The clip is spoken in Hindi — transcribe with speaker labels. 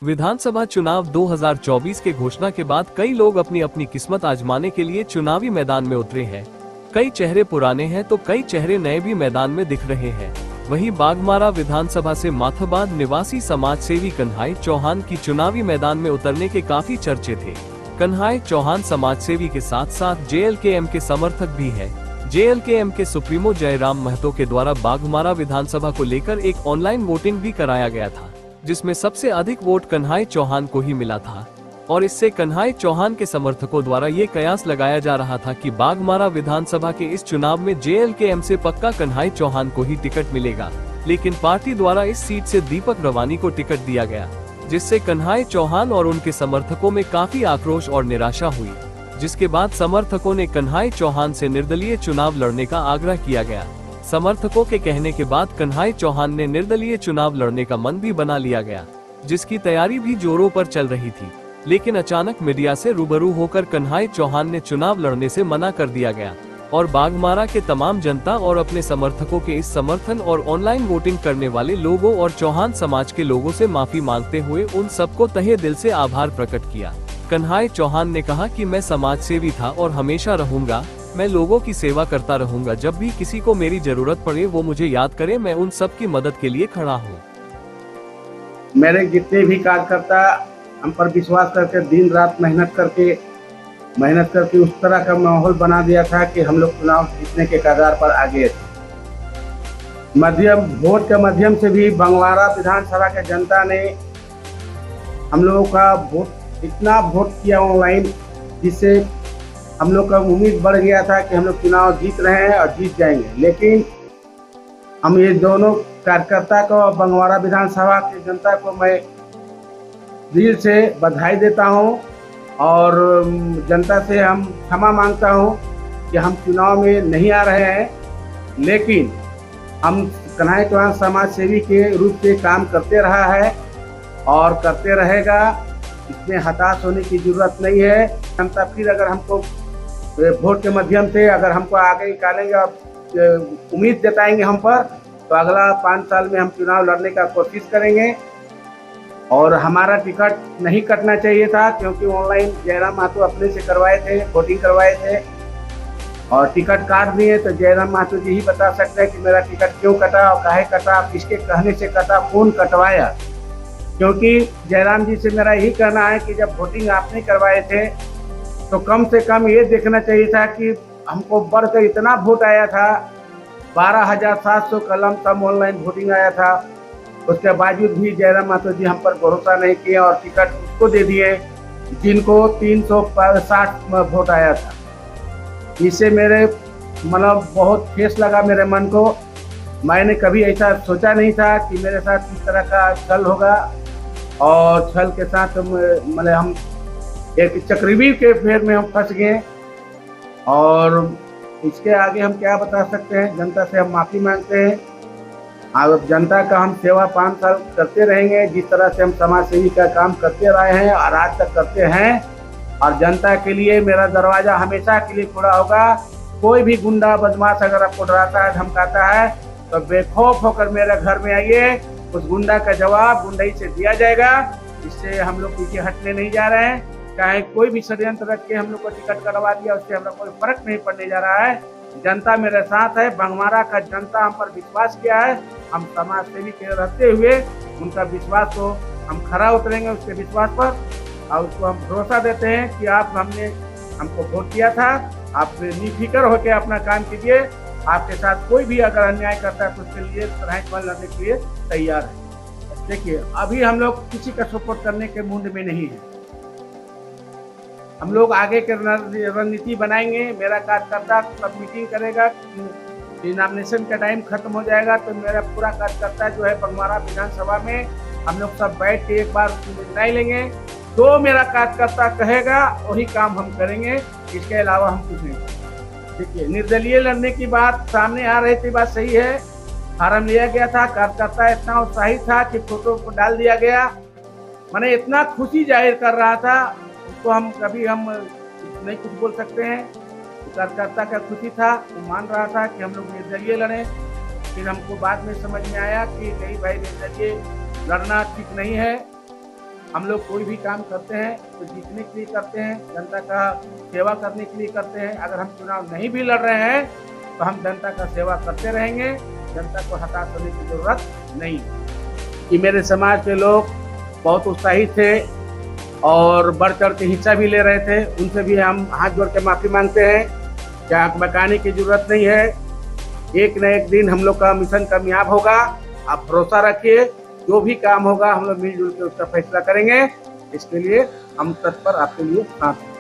Speaker 1: विधानसभा चुनाव 2024 के घोषणा के बाद कई लोग अपनी अपनी किस्मत आजमाने के लिए चुनावी मैदान में उतरे हैं। कई चेहरे पुराने हैं तो कई चेहरे नए भी मैदान में दिख रहे हैं। वहीं बाघमारा विधानसभा से माथाबाद निवासी समाज सेवी कन्हाई चौहान की चुनावी मैदान में उतरने के काफी चर्चे थे। कन्हाई चौहान समाज सेवी के साथ साथ जेएलकेएम के समर्थक भी है। जेएलकेएम के सुप्रीमो जयराम महतो के द्वारा बाघमारा विधानसभा को लेकर एक ऑनलाइन वोटिंग भी कराया गया था, जिसमें सबसे अधिक वोट कन्हाई चौहान को ही मिला था। और इससे कन्हाई चौहान के समर्थकों द्वारा ये कयास लगाया जा रहा था कि बाघमारा विधानसभा के इस चुनाव में जेएलकेएम से पक्का कन्हाई चौहान को ही टिकट मिलेगा, लेकिन पार्टी द्वारा इस सीट से दीपक रवानी को टिकट दिया गया, जिससे कन्हाई चौहान और उनके समर्थकों में काफी आक्रोश और निराशा हुई। जिसके बाद समर्थकों ने कन्हाई चौहान से निर्दलीय चुनाव लड़ने का आग्रह किया गया। समर्थकों के कहने के बाद कन्हाई चौहान ने निर्दलीय चुनाव लड़ने का मन भी बना लिया गया, जिसकी तैयारी भी जोरों पर चल रही थी। लेकिन अचानक मीडिया से रूबरू होकर कन्हाई चौहान ने चुनाव लड़ने से मना कर दिया गया और बाघमारा के तमाम जनता और अपने समर्थकों के इस समर्थन और ऑनलाइन वोटिंग करने वाले लोगों और चौहान समाज के लोगों से माफी मांगते हुए उन सबको तहे दिल से आभार प्रकट किया। कन्हाई चौहान ने कहा कि मैं समाज सेवी था और हमेशा रहूंगा। मैं लोगों की सेवा करता रहूंगा। जब भी किसी को मेरी जरूरत पड़े वो मुझे याद करे। मैं उन सब की मदद के लिए खड़ा हूँ।
Speaker 2: मेरे जितने भी कार्यकर्ता हम पर विश्वास करके दिन रात मेहनत करके उस तरह का माहौल बना दिया था कि हम लोग चुनाव जीतने के कगार पर आ गए थे। वोट के माध्यम से भी बाघमारा विधानसभा के जनता ने हम लोगों का इतना वोट किया ऑनलाइन, जिससे हम लोग का उम्मीद बढ़ गया था कि हम लोग चुनाव जीत रहे हैं और जीत जाएंगे। लेकिन हम ये दोनों कार्यकर्ता को और बाघमारा विधानसभा की जनता को मैं दिल से बधाई देता हूं और जनता से हम क्षमा मांगता हूं कि हम चुनाव में नहीं आ रहे हैं, लेकिन हम कन्हाई चौहान समाज सेवी के रूप से काम करते रहा है और करते रहेगा। इसमें हताश होने की जरूरत नहीं है। जनता फिर अगर हमको वोट के माध्यम से अगर हमको आगे निकालेंगे और उम्मीद जताएंगे हम पर, तो अगला 5 साल में हम चुनाव लड़ने का कोशिश करेंगे। और हमारा टिकट नहीं कटना चाहिए था, क्योंकि ऑनलाइन जयराम महतो अपने से करवाए थे, वोटिंग करवाए थे और टिकट काट दिए। तो जयराम महतो जी ही बता सकते हैं कि मेरा टिकट क्यों कटा और काहे कटा, किसके कहने से कटा, कौन कटवाया। क्योंकि जयराम जी से मेरा यही कहना है कि जब वोटिंग आपने करवाए थे तो कम से कम ये देखना चाहिए था कि हमको बढ़कर इतना वोट आया था, 12,700 कलम तब ऑनलाइन वोटिंग आया था। उसके बावजूद भी जयराम महतो जी हम पर भरोसा नहीं किया और टिकट उसको दे दिए जिनको 360 वोट आया था। इससे मेरे मतलब बहुत ठेस लगा मेरे मन को। मैंने कभी ऐसा सोचा नहीं था कि मेरे साथ इस तरह का छल होगा और छल के साथ मतलब हम एक चक्रव्यूह के फेर में हम फंस गए। और इसके आगे हम क्या बता सकते हैं, जनता से हम माफ़ी मांगते हैं। और जनता का हम सेवा 5 साल करते रहेंगे, जिस तरह से हम समाज सेवी का काम करते रहे हैं और आज तक करते हैं। और जनता के लिए मेरा दरवाज़ा हमेशा के लिए खुला होगा। कोई भी गुंडा बदमाश अगर आपको डराता है, धमकाता है, तो बेखौफ होकर मेरे घर में आइए। उस गुंडा का जवाब गुंडई से दिया जाएगा। इससे हम लोग पीछे हटने नहीं जा रहे हैं। चाहे कोई भी षड्यंत्र रख के हम लोग को टिकट कटवा दिया, उससे हमरा कोई फर्क नहीं पड़ने जा रहा है। जनता मेरे साथ है। बाघमारा का जनता हम पर विश्वास किया है। हम समाज सेवी के रहते हुए उनका विश्वास को हम खरा उतरेंगे, उसके विश्वास पर। और उसको हम भरोसा देते हैं कि हमको वोट किया था, आप निफिक्र होकर अपना काम कीजिए। आपके साथ कोई भी अगर अन्याय करता है तो उसके लिए लड़ाई लड़ने के लिए तैयार है। देखिए, अभी हम लोग किसी का सपोर्ट करने के मूड में नहीं है। हम लोग आगे के रणनीति बनाएंगे। मेरा कार्यकर्ता सब मीटिंग करेगा, नॉमिनेशन का टाइम खत्म हो जाएगा तो मेरा पूरा कार्यकर्ता जो है बाघमारा विधानसभा में हम लोग सब बैठ के एक बार निर्णय लेंगे। तो मेरा कार्यकर्ता कहेगा वही काम हम करेंगे, इसके अलावा हम कुछ नहीं। देखिए, निर्दलीय लड़ने की बात सामने आ रही थी, बात सही है। फार्म लिया गया था, कार्यकर्ता इतना उत्साहित था कि फोटो को डाल दिया गया। मैंने इतना खुशी जाहिर कर रहा था, उसको हम कभी हम नहीं कुछ बोल सकते हैं। कार्यकर्ता का खुशी था, वो मान रहा था कि हम लोग निर्दलीय लड़ें। फिर हमको बाद में समझ में आया कि नहीं भाई, निर्दलीय लड़ना ठीक नहीं है। हम लोग कोई भी काम करते हैं तो जीतने के लिए करते हैं, जनता का सेवा करने के लिए करते हैं। अगर हम चुनाव नहीं भी लड़ रहे हैं तो हम जनता का सेवा करते रहेंगे, जनता को हताश होने की जरूरत नहीं। कि मेरे समाज के लोग बहुत उत्साहित थे और बढ़ चढ़ के हिस्सा भी ले रहे थे, उनसे भी हम हाथ जोड़ के माफ़ी मांगते हैं कि आँख बकाने की जरूरत नहीं है। एक न एक दिन हम लोग का मिशन कामयाब होगा, आप भरोसा रखिए। जो भी काम होगा हम लोग मिलजुल के उसका फैसला करेंगे। इसके लिए हम तत्पर आपके लिए साथ हैं।